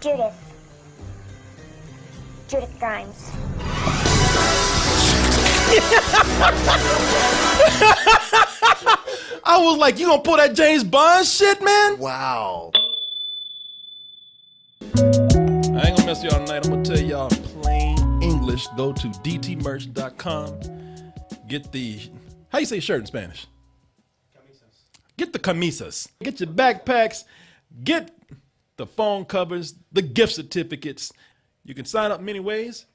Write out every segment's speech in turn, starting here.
Judith. Judith Grimes. I was like, you gonna pull that James Bond shit, man? Wow. I ain't gonna mess with y'all tonight. I'm gonna tell y'all plain English. Go to dtmerch.com. Get the, how you say shirt in Spanish? Camisas. Get the camisas. Get your backpacks. Get the phone covers, the gift certificates. You can sign up many ways.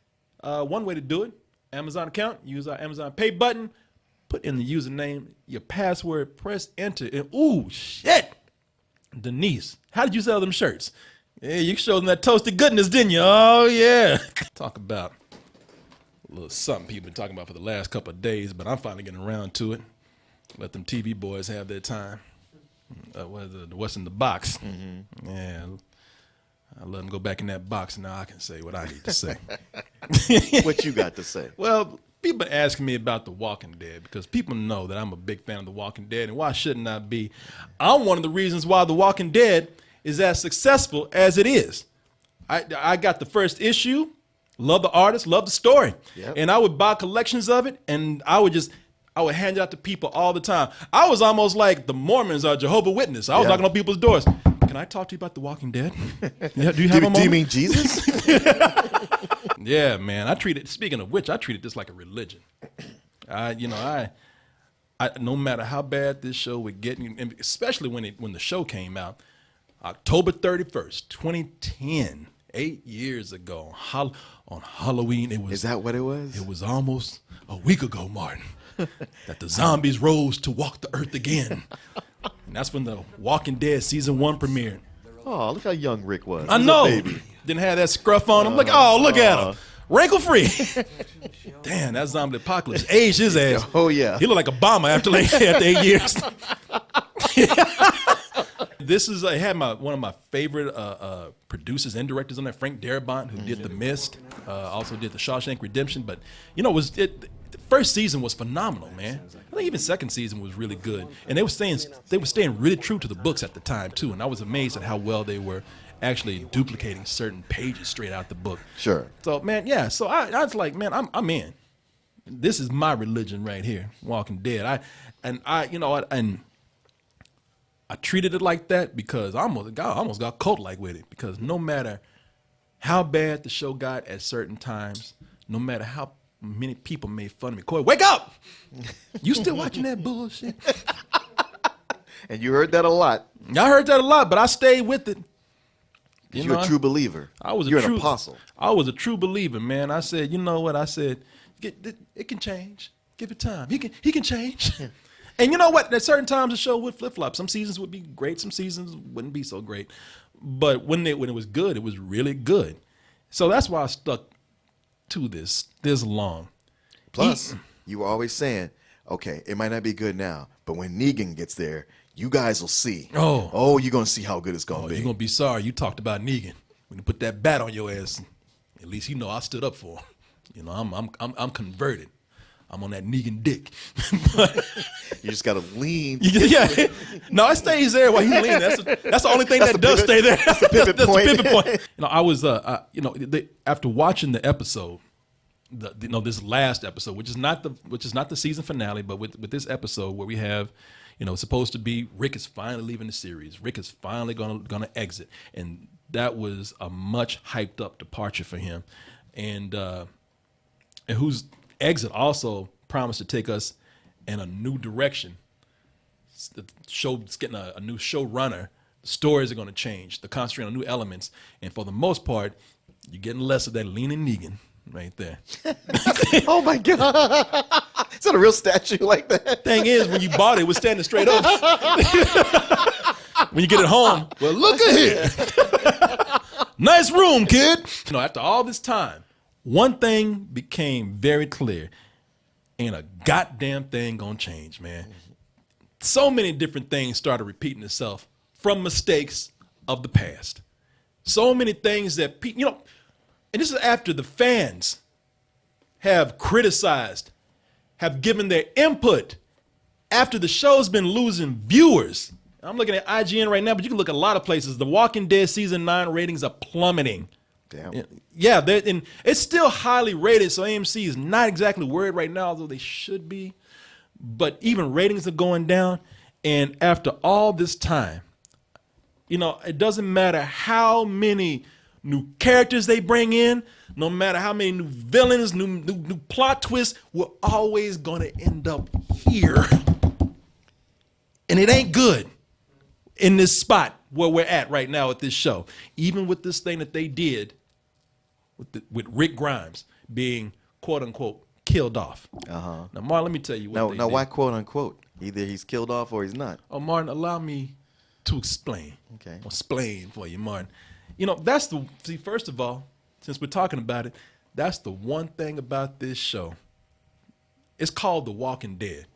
One way to do it, Amazon account, use our Amazon Pay button, put in the username, your password, press enter, and ooh, shit. Denise, how did you sell them shirts? Yeah, you showed them that toasted goodness, didn't you? Oh, yeah. Talk about a little something people been talking about for the last couple of days, but I'm finally getting around to it. Let them TV boys have their time. What's in the box? Mm-hmm. Yeah, I let them go back in that box, and now I can say what I need to say. What you got to say? Well, people asking me about The Walking Dead because people know that I'm a big fan of The Walking Dead, and why shouldn't I be? I'm one of the reasons why The Walking Dead is as successful as it is. I got the first issue, love the artist, love the story, and I would buy collections of it, and I would hand it out to people all the time. I was almost like the Mormons or Jehovah's Witness. I was knocking on people's doors. Can I talk to you about The Walking Dead? Yeah, do you have a moment? Do you mean Jesus? Yeah, man. Speaking of which, I treated this like a religion. I no matter how bad this show would get, and especially when the show came out, October 31st, 2010, 8 years ago, on Halloween, Is that what it was? It was almost a week ago, Martin, that the zombies rose to walk the earth again. And that's when The Walking Dead season 1 premiered. Oh, look how young Rick was. I know. Didn't have that scruff on him. Look at him. Wrinkle free. Damn, that zombie apocalypse aged his ass. Oh, yeah. He looked like Obama after 8 years. This is I had one of my favorite producers and directors on there, Frank Darabont, who did The Mist, also did The Shawshank Redemption. But the first season was phenomenal, man. I think even second season was really good, and they were staying really true to the books at the time too. And I was amazed at how well they were actually duplicating certain pages straight out the book. Sure. So man, yeah. So I was like, man, I'm in. This is my religion right here, Walking Dead. I treated it like that because I almost got cult-like with it, because no matter how bad the show got at certain times, no matter how many people made fun of me, Korey, wake up! You still watching that bullshit? And you heard that a lot. I heard that a lot, but I stayed with it. You're a true believer. You're an apostle. I was a true believer, man. I said, you know what? I said, it can change. Give it time. He can change. And you know what? At certain times the show would flip-flop. Some seasons would be great. Some seasons wouldn't be so great. But when it was good, it was really good. So that's why I stuck to this long. Plus, you were always saying, okay, it might not be good now, but when Negan gets there, you guys will see. Oh, you're going to see how good it's going to be. You're going to be sorry you talked about Negan. When you put that bat on your ass, at least you know I stood up for him. You know, I'm converted. I'm on that Negan dick. But you just got to lean. Yeah. No, it stays there while he leans. That's the only thing that does stay there. That's the pivot point. The pivot point. You know, I was, after watching the episode, this last episode, which is not the season finale, but with this episode where we have, it's supposed to be Rick is finally leaving the series. Rick is finally gonna exit, and that was a much hyped up departure for him, and whose exit also promised to take us in a new direction. The show's getting a new showrunner. The stories are going to change. They're concentrating on new elements, and for the most part, you're getting less of that leaning Negan right there. Oh my God! Is that a real statue like that? Thing is, when you bought it, it was standing straight up. When you get it home, well, look at here. Nice room, kid. After all this time, one thing became very clear. Ain't a goddamn thing gonna change, man. So many different things started repeating itself from mistakes of the past. So many things that people, and this is after the fans have criticized, have given their input, after the show's been losing viewers. I'm looking at IGN right now, but you can look at a lot of places. The Walking Dead season 9 ratings are plummeting. Damn. Yeah, and it's still highly rated, so AMC is not exactly worried right now, although they should be. But even ratings are going down. And after all this time, it doesn't matter how many new characters they bring in, no matter how many new villains, new plot twists, we're always going to end up here. And it ain't good in this spot where we're at right now with this show. Even with this thing that they did with Rick Grimes being, quote unquote, killed off. Uh-huh. Now, Martin, let me tell you what they did. Why quote unquote? Either he's killed off or he's not. Oh, Martin, allow me to explain. Okay. I'll explain for you, Martin. First of all, since we're talking about it, that's the one thing about this show. It's called The Walking Dead.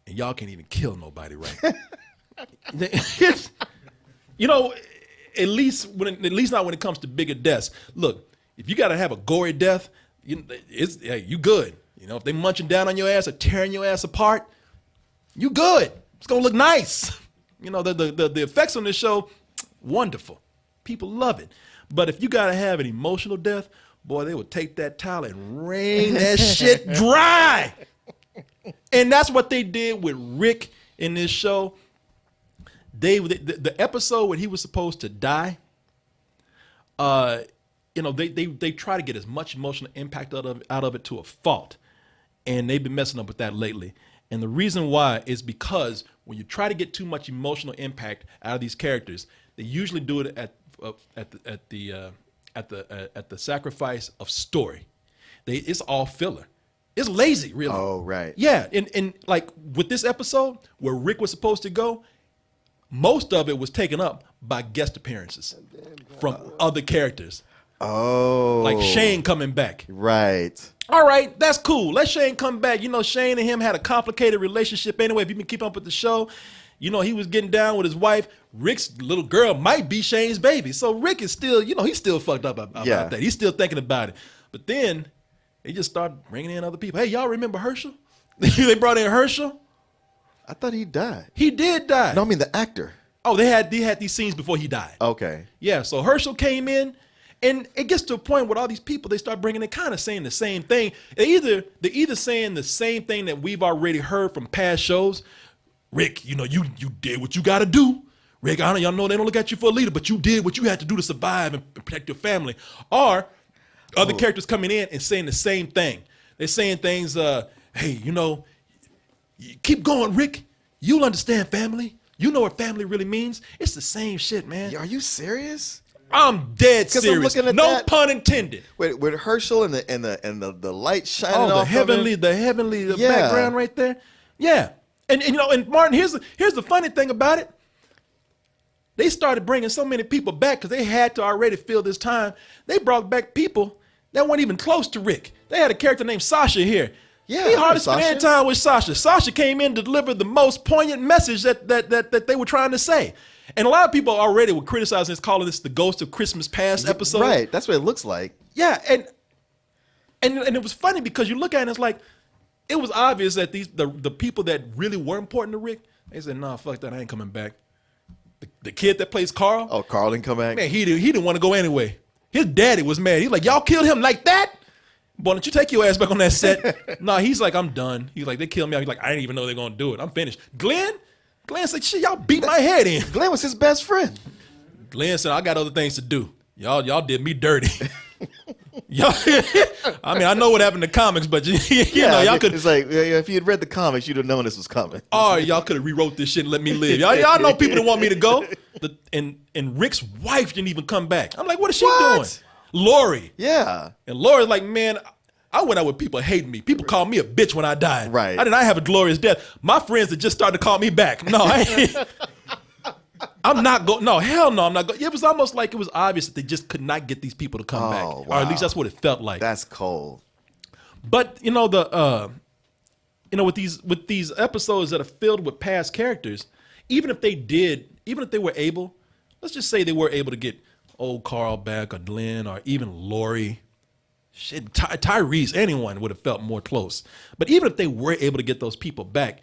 And y'all can't even kill nobody, right? At least not when it comes to bigger deaths. Look, if you got to have a gory death, you good. If they munching down on your ass or tearing your ass apart, you good. It's gonna look nice. The effects on this show, wonderful. People love it. But if you got to have an emotional death, boy, they would take that towel and wring that shit dry. And that's what they did with Rick in this show. The episode when he was supposed to die, they try to get as much emotional impact out of it to a fault. And they've been messing up with that lately. And the reason why is because when you try to get too much emotional impact out of these characters, they usually do it at the sacrifice of story. It's all filler. It's lazy, really. Oh, right. Yeah, and like with this episode where Rick was supposed to go, most of it was taken up by guest appearances from other characters. Oh. Like Shane coming back. Right. All right, that's cool. Let Shane come back. Shane and him had a complicated relationship anyway. If you've been keeping up with the show, he was getting down with his wife. Rick's little girl might be Shane's baby. So Rick is still, he's still fucked up about that. He's still thinking about it. But then they just started bringing in other people. Hey, y'all remember Herschel? They brought in Herschel. I thought he died. He did die. No, I mean the actor. Oh, they had these scenes before he died. Okay. Yeah, so Herschel came in, and it gets to a point with all these people, they start bringing in kind of saying the same thing. They're either saying the same thing that we've already heard from past shows. Rick, you did what you got to do. Rick, y'all know they don't look at you for a leader, but you did what you had to do to survive and protect your family. Or other characters coming in and saying the same thing. They're saying things, hey, keep going, Rick. You'll understand family. You know what family really means. It's the same shit, man. Are you serious? I'm dead serious. No pun intended. With Herschel and the light shining off the heavenly background right there. Yeah. And Martin, here's the funny thing about it. They started bringing so many people back because they had to already fill this time. They brought back people that weren't even close to Rick. They had a character named Sasha here. Yeah, he hardly spent any time with Sasha. Sasha came in to deliver the most poignant message that they were trying to say. And a lot of people already were criticizing this, calling this the Ghost of Christmas Past episode. Right, that's what it looks like. Yeah, and it was funny because you look at it and it's like, it was obvious that the people that really were important to Rick, they said, nah, fuck that, I ain't coming back. The kid that plays Carl. Oh, Carl didn't come back? Man, he didn't want to go anyway. His daddy was mad. He's like, y'all killed him like that? Boy, don't you take your ass back on that set. Nah, he's like, I'm done. He's like, they killed me. He's like, I didn't even know they're going to do it. I'm finished. Glenn said, shit, y'all beat my head in. Glenn was his best friend. Glenn said, I got other things to do. Y'all did me dirty. I mean, I know what happened in the comics, but you know, y'all could. It's like, if you had read the comics, you'd have known this was coming. Or y'all could have rewrote this shit and let me live. Y'all know people that want me to go. And Rick's wife didn't even come back. I'm like, what is she doing? Lori. Yeah. And Lori's like, man, I went out with people hating me. People called me a bitch when I died. Right. I did not have a glorious death. My friends had just started to call me back. No, I'm not going. No, hell no, I'm not going. It was almost like it was obvious that they just could not get these people to come back. Wow. Or at least that's what it felt like. That's cold. But with these episodes that are filled with past characters, even if they were able, let's just say they were able to get old Carl back or Glenn or even Lori, shit, Tyrese, anyone would have felt more close. But even if they were able to get those people back,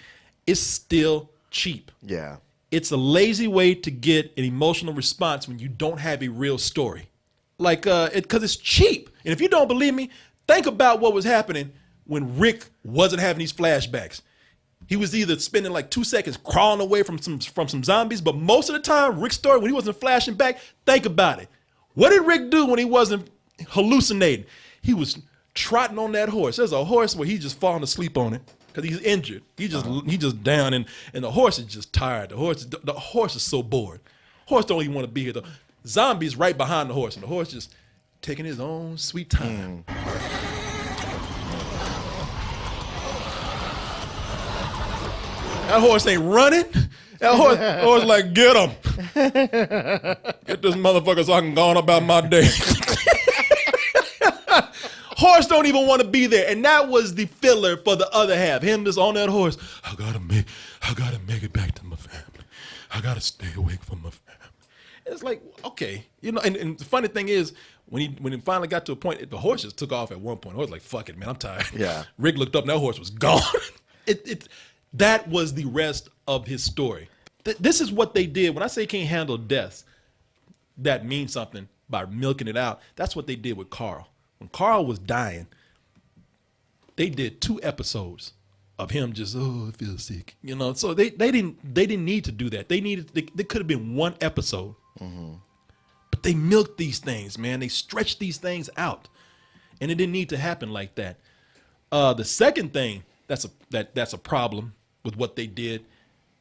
it's still cheap. Yeah. it's a lazy way to get an emotional response when you don't have a real story. Like, because it's cheap. And if you don't believe me, think about what was happening when Rick wasn't having these flashbacks. He was either spending like 2 seconds crawling away from some zombies, but most of the time, Rick's story, when he wasn't flashing back, think about it. What did Rick do when he wasn't hallucinating? He was trotting on that horse. There's a horse where he's just falling asleep on it because he's injured. He just down, and the horse is just tired. The horse is so bored. Horse don't even want to be here. The zombie's right behind the horse, and the horse just taking his own sweet time. That horse ain't running. That horse like, get him. Get this motherfucker so I can go on about my day. Horse don't even want to be there. And that was the filler for the other half. Him just on that horse. I gotta make it back to my family. I gotta stay awake from my family. It's like, okay. You know, and the funny thing is, when he finally got to a point, the horse just took off at one point. The horse was like, fuck it, man, I'm tired. Yeah. Rick looked up and that horse was gone. That was the rest of his story. This is what they did. When I say can't handle death, that means something by milking it out. That's what they did with Carl. When Carl was dying, they did 2 episodes of him just, I feel sick. You know, so they didn't need to do that. They could have been 1 episode. Mm-hmm. But they milked these things, man. They stretched these things out. And it didn't need to happen like that. The second thing that's a problem with what they did.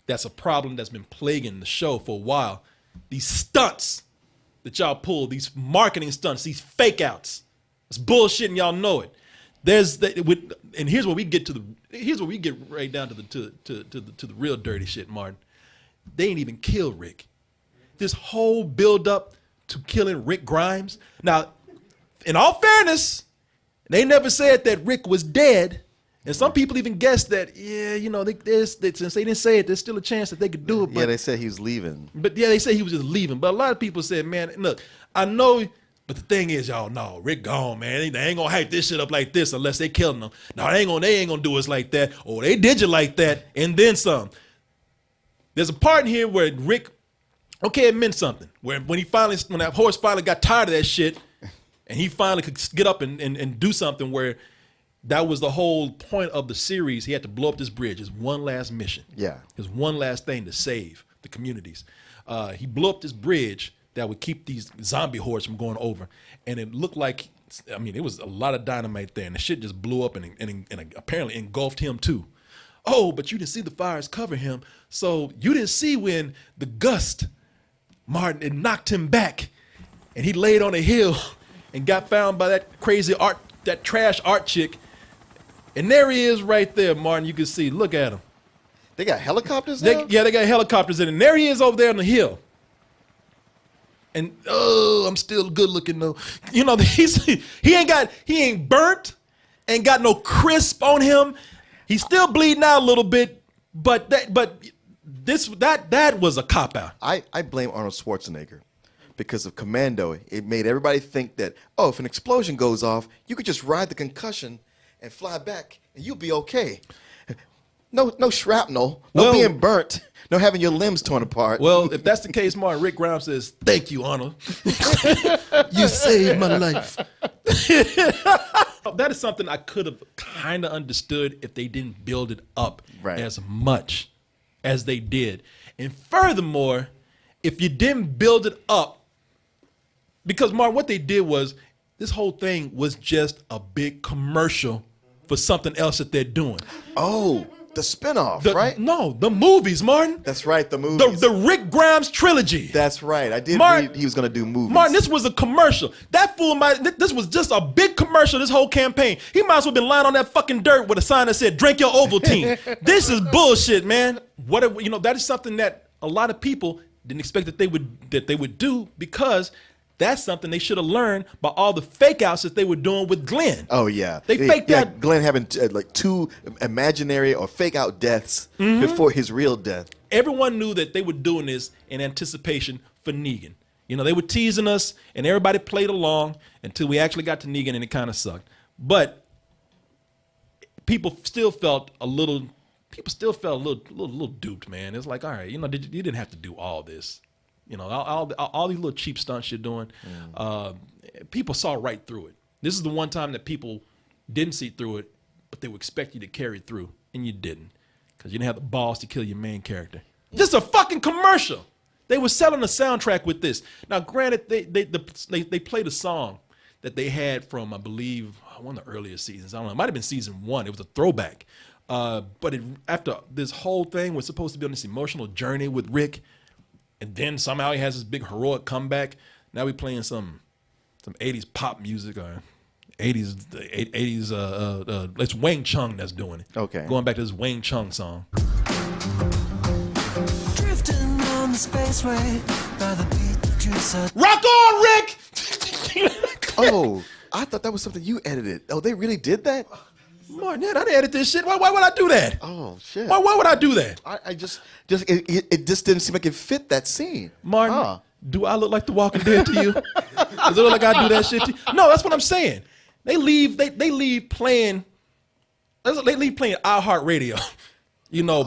That's a problem that's been plaguing the show for a while. These stunts that y'all pull, these marketing stunts, these fake outs. It's bullshit and y'all know it. And here's where we get right down to the real dirty shit, Martin. They ain't even kill Rick. This whole build up to killing Rick Grimes. Now, in all fairness, they never said that Rick was dead. And some people even guessed that, yeah, you know, since they didn't say it, there's still a chance that they could do it. But, yeah, they said he was leaving. But yeah, they said he was just leaving. But a lot of people said, man, look, I know, but the thing is, y'all, no, Rick gone, man. They ain't gonna hype this shit up like this unless they killing him. No, they ain't gonna do us like that. Or they did you like that, and then some. There's a part in here where Rick, okay, it meant something. When that horse finally got tired of that shit, and he finally could get up and do something where that was the whole point of the series. He had to blow up this bridge. His one last mission. Yeah. His one last thing to save the communities. He blew up this bridge that would keep these zombie hordes from going over. And it looked like, I mean, it was a lot of dynamite there. And the shit just blew up and apparently engulfed him too. Oh, but you didn't see the fires cover him. So you didn't see when the gust, Martin, it knocked him back. And he laid on a hill and got found by that trash art chick. And there he is right there, Martin. You can see. Look at him. They got helicopters there? Yeah, they got helicopters in. And there he is over there on the hill. And, I'm still good looking though. You know, he ain't burnt, ain't got no crisp on him. He's still bleeding out a little bit, but that was a cop out. I blame Arnold Schwarzenegger. Because of Commando, it made everybody think that, if an explosion goes off, you could just ride the concussion and fly back, and you'll be okay. No shrapnel, no being burnt, no having your limbs torn apart. Well, if that's the case, Martin, Rick Grimes says, thank you, Arnold. You saved my life. That is something I could have kind of understood if they didn't build it up as much as they did. And furthermore, if you didn't build it up, because, Martin, what they did was this whole thing was just a big commercial for something else that they're doing. Oh, the spinoff, right? No, the movies, Martin. That's right, the movies. The Rick Grimes trilogy. That's right. I did read he was going to do movies. Martin, this was a commercial. That fool this was just a big commercial, this whole campaign. He might as well have been lying on that fucking dirt with a sign that said, drink your Ovaltine. This is bullshit, man. That is something that a lot of people didn't expect that they would do, because that's something they should have learned by all the fake outs that they were doing with Glenn. Oh, yeah. They faked out Glenn having like 2 imaginary or fake out deaths before his real death. Everyone knew that they were doing this in anticipation for Negan. You know, they were teasing us, and everybody played along until we actually got to Negan, and it kind of sucked. But people still felt a little people still felt a little duped, man. It's like, all right, you didn't have to do all this. All these little cheap stunts you're doing. People saw right through it. This is the one time that people didn't see through it, but they would expect you to carry through, and you didn't, because you didn't have the balls to kill your main character. Just a fucking commercial. They were selling a soundtrack with this. Now, granted, they played a song that they had from, I believe, one of the earlier seasons. I don't know. It might have been season 1. It was a throwback. But after this whole thing was supposed to be on this emotional journey with Rick, and then somehow he has this big heroic comeback. Now we playing some 80s pop music or 80s. It's Wang Chung that's doing it. Okay. Going back to this Wang Chung song. Drifting on the spaceway by the beat. Rock on, Rick! Oh, I thought that was something you edited. Oh, they really did that? Martin, I didn't edit this shit. Why would I do that? Oh, shit. Why would I do that? I just it just didn't seem like it fit that scene. Martin, do I look like The Walking Dead to you? Does it look like I do that shit to you? No, that's what I'm saying. They leave playing iHeartRadio.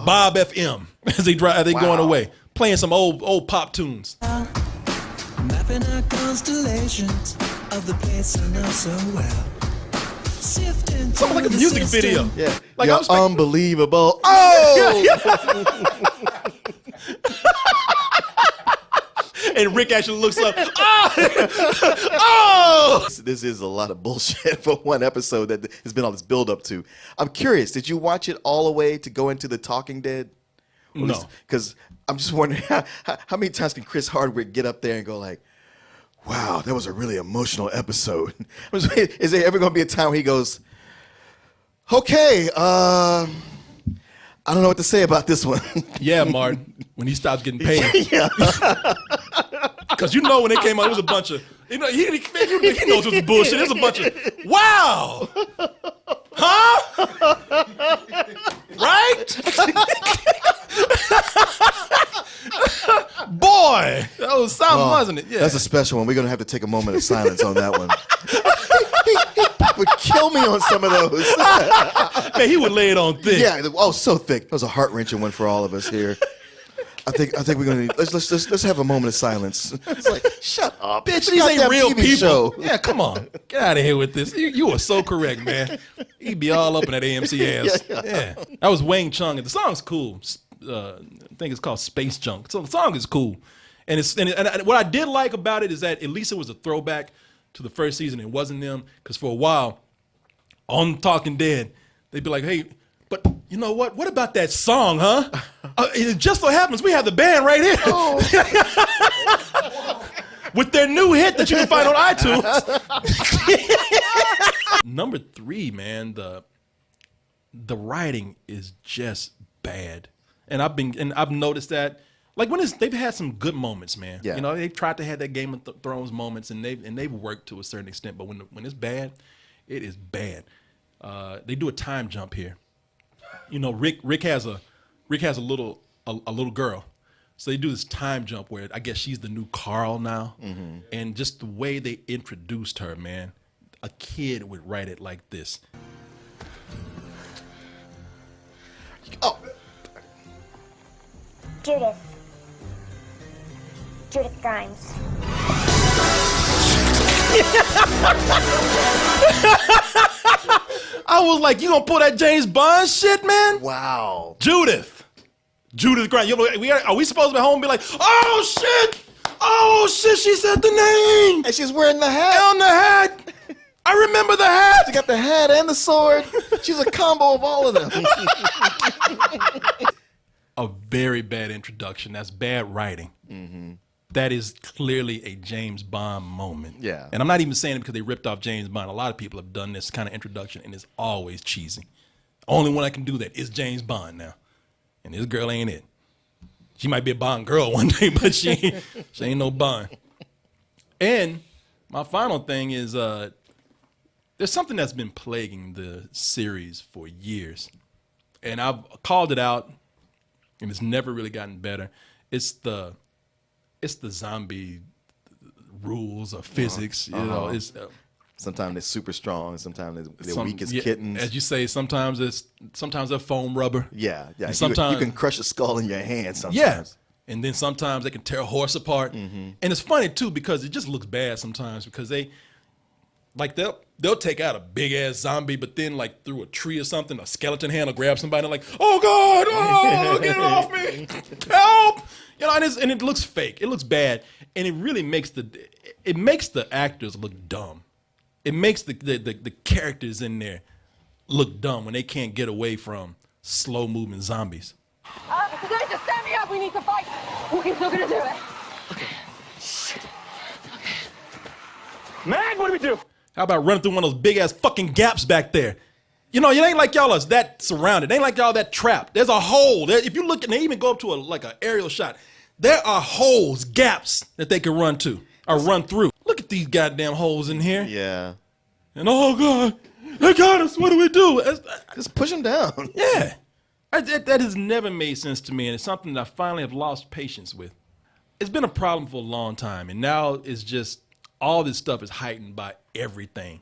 Bob FM as they going away, playing some old pop tunes. Mapping out constellations of the place I know so well. Something like a music video. Yeah. Like You're unbelievable. Oh! And Rick actually looks up. Oh! This is a lot of bullshit for one episode that has been all this build up to. I'm curious, did you watch it all the way to go into The Talking Dead? No. Because I'm just wondering how many times can Chris Hardwick get up there and go like, wow, that was a really emotional episode. Is there ever going to be a time where he goes, okay, I don't know what to say about this one. Yeah, Martin, when he stops getting paid. Yeah. Because when it came out, it was a bunch of, he knows it was bullshit. It was a bunch of, wow. Huh? Right? Boy, that was something, wasn't it? Yeah. That's a special one. We're going to have to take a moment of silence on that one. He would kill me on some of those. Man, he would lay it on thick. Yeah, oh, so thick. That was a heart-wrenching one for all of us here. I think we're gonna need, let's have a moment of silence. It's like, shut up, bitch. These ain't real TV people. Show. Yeah, come on, get out of here with this. You are so correct, man. He'd be all up in that AMC ass. Yeah. That was Wang Chung, and the song's cool. I think it's called Space Junk. So the song is cool, and what I did like about it is that at least it was a throwback to the first season. It wasn't them, because for a while on Talking Dead, they'd be like, hey. But you know what? What about that song, huh? It just so happens we have the band right here. Oh. With their new hit that you can find on iTunes. Number 3, man, the writing is just bad. And I've noticed that, like they've had some good moments, man. Yeah. They've tried to have that Game of Thrones moments, and they've worked to a certain extent. But when it's bad, it is bad. They do a time jump here. Rick has a little girl, so they do this time jump where I guess she's the new Carl now, and just the way they introduced her, man, a kid would write it like this. Oh, Judith Grimes. I was like, you gonna pull that James Bond shit, man? wow. Judith Grimes. Are we supposed to be home and be like, oh shit, she said the name. And she's wearing the hat. On the hat. I remember the hat. She got the hat and the sword. She's a combo of all of them. A very bad introduction. That's bad writing. Mm-hmm. That is clearly a James Bond moment. Yeah. And I'm not even saying it because they ripped off James Bond. A lot of people have done this kind of introduction, and it's always cheesy. Only one I can do that is James Bond now. And this girl ain't it. She might be a Bond girl one day, but she ain't no Bond. And my final thing is there's something that's been plaguing the series for years. And I've called it out, and it's never really gotten better. It's the zombie rules of physics. It's Sometimes they're super strong. Sometimes they're weak as kittens. As you say, sometimes they're foam rubber. Yeah. And sometimes you can crush a skull in your hand sometimes. Yeah. And then sometimes they can tear a horse apart. And it's funny too because it just looks bad sometimes because they'll take out a big ass zombie, but then like through a tree or something, a skeleton hand will grab somebody and like, oh God, oh, get it off me, help! You know, and it looks fake. It looks bad, and it really makes the actors look dumb. It makes the characters in there look dumb when they can't get away from slow moving zombies. Today, just stand me up. We need to fight. We're still gonna do it. Okay. Shit. Okay. Mag, what do we do? How about running through one of those big ass fucking gaps back there? You know, it ain't like y'all is that surrounded. It ain't like y'all that trapped. There's a hole. If you look, and they even go up to an aerial shot. There are holes, gaps that they can run to or run through. Look at these goddamn holes in here. Yeah. And oh God, they got us. What do we do? Just push them down. Yeah. That has never made sense to me, and it's something that I finally have lost patience with. It's been a problem for a long time, and now it's just all this stuff is heightened by everything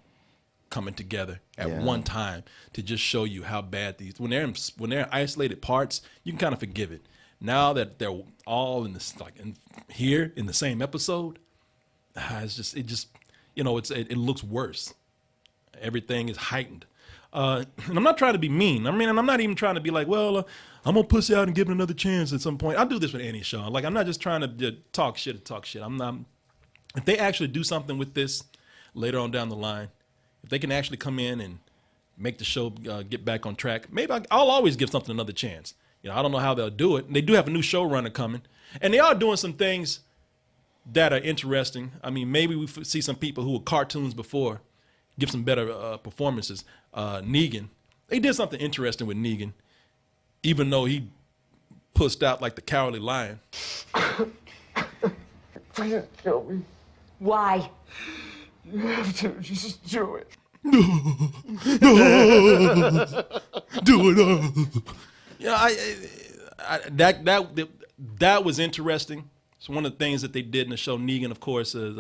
coming together at one time to just show you how bad these. When they're isolated parts, you can kind of forgive it. Now that they're all in this here in the same episode, it looks worse. Everything is heightened. And I'm not trying to be mean. I mean, and I'm not even trying to be like, well, I'm gonna pussy out and give it another chance at some point. I do this with any show. Like, I'm not just trying to talk shit. I'm not. If they actually do something with this later on down the line, if they can actually come in and make the show get back on track, maybe I'll always give something another chance. You know, I don't know how they'll do it. And they do have a new showrunner coming, and they are doing some things that are interesting. I mean, maybe we see some people who were cartoons before give some better performances. Negan, they did something interesting with Negan, even though he pussed out like the Cowardly Lion. Please kill me. Why? You have to just do it. Do it. Yeah, that was interesting. It's one of the things that they did in the show. Negan, of course, is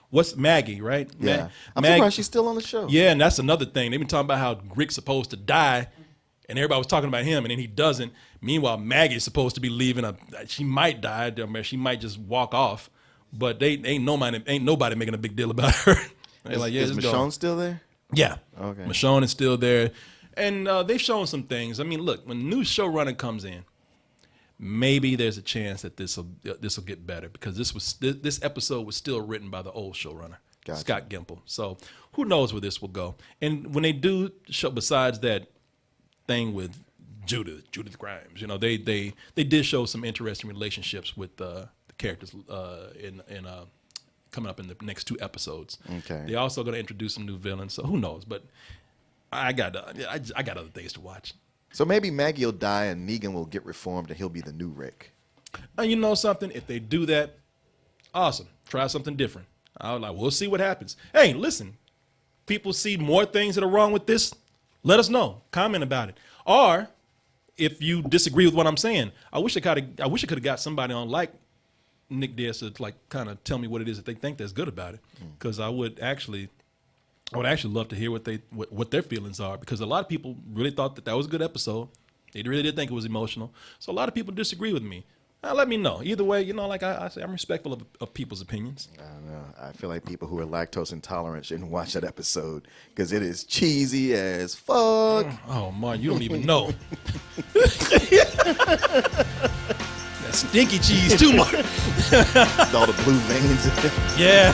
what's Maggie, right? Yeah. I'm surprised she's still on the show. Yeah, and that's another thing. They've been talking about how Rick's supposed to die, and everybody was talking about him, and then he doesn't. Meanwhile, Maggie's supposed to be leaving. She might die. She might just walk off. But they ain't nobody making a big deal about her. They're like, yeah, is Michonne still there? Yeah. Okay. Michonne is still there. And they've shown some things. I mean, look, when a new showrunner comes in, maybe there's a chance that this will get better because this episode was still written by the old showrunner, Gotcha. Scott Gimple. So who knows where this will go? And when they do show, besides that thing with Judith Grimes, you know, they did show some interesting relationships with the characters in coming up in the next 2 episodes. Okay. They're also going to introduce some new villains. So who knows? But I got other things to watch. So maybe Maggie will die and Negan will get reformed and he'll be the new Rick. And you know something? If they do that, awesome. Try something different. We'll see what happens. Hey, listen, people see more things that are wrong with this, let us know. Comment about it. Or if you disagree with what I'm saying, I wish I could have got somebody on like Nick Diaz to like kind of tell me what it is that they think that's good about it. Because I would actually love to hear what their feelings are, because a lot of people really thought that was a good episode. They really did think it was emotional. So a lot of people disagree with me. Let me know. Either way, you know, like I say, I'm respectful of people's opinions. I don't know. I feel like people who are lactose intolerant shouldn't watch that episode because it is cheesy as fuck. Oh, man, you don't even know. That stinky cheese too much. All the blue veins. Yeah.